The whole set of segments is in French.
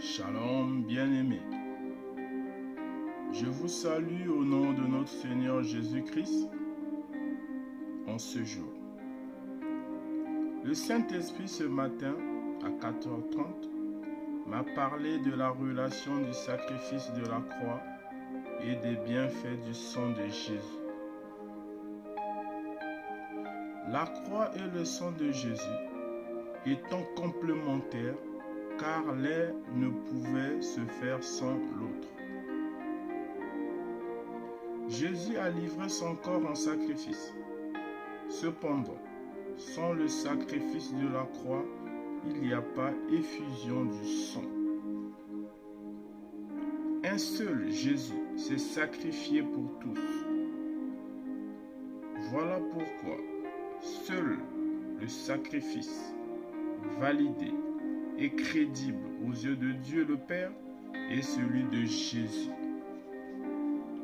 Shalom bien-aimés. Je vous salue au nom de notre Seigneur Jésus-Christ en ce jour. Le Saint-Esprit ce matin à 4h30 m'a parlé de la relation du sacrifice de la croix et des bienfaits du sang de Jésus. La croix et le sang de Jésus étant complémentaires car l'un ne pouvait se faire sans l'autre. Jésus a livré son corps en sacrifice. Cependant, sans le sacrifice de la croix, il n'y a pas effusion du sang. Un seul Jésus s'est sacrifié pour tous. Voilà pourquoi seul le sacrifice validé et crédible aux yeux de Dieu le Père est celui de Jésus.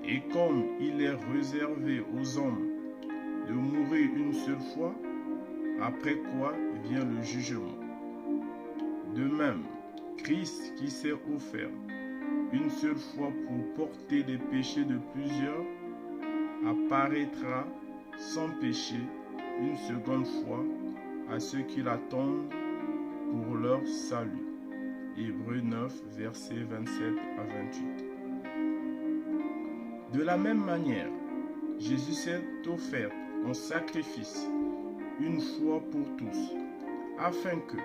Et comme il est réservé aux hommes de mourir une seule fois, après quoi vient le jugement. De même, Christ qui s'est offert une seule fois pour porter les péchés de plusieurs, apparaîtra sans péché une seconde fois à ceux qui l'attendent pour leur salut. Hébreux 9, versets 27 à 28. De la même manière, Jésus s'est offert en sacrifice une fois pour tous, afin que,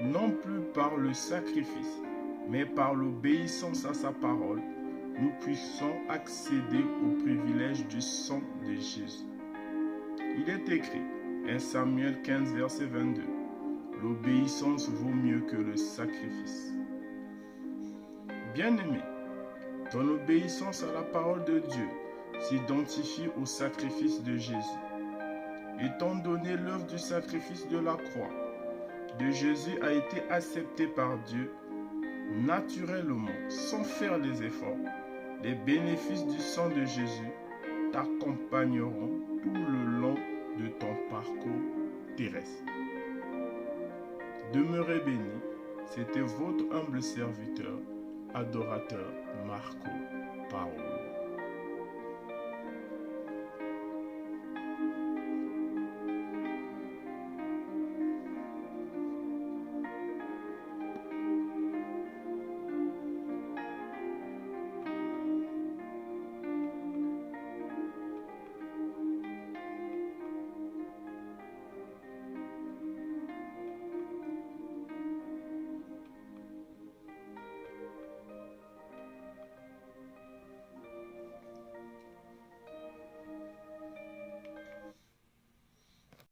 non plus par le sacrifice, mais par l'obéissance à sa parole, nous puissions accéder au privilège du sang de Jésus. Il est écrit, 1 Samuel 15, verset 22, « L'obéissance vaut mieux que le sacrifice. » Bien-aimé, ton obéissance à la parole de Dieu s'identifie au sacrifice de Jésus. Étant donné l'œuvre du sacrifice de la croix de Jésus a été acceptée par Dieu, naturellement, sans faire des efforts, les bénéfices du sang de Jésus t'accompagneront tout le long de ton parcours terrestre. Demeurez bénis, c'était votre humble serviteur, adorateur Marco Paolo.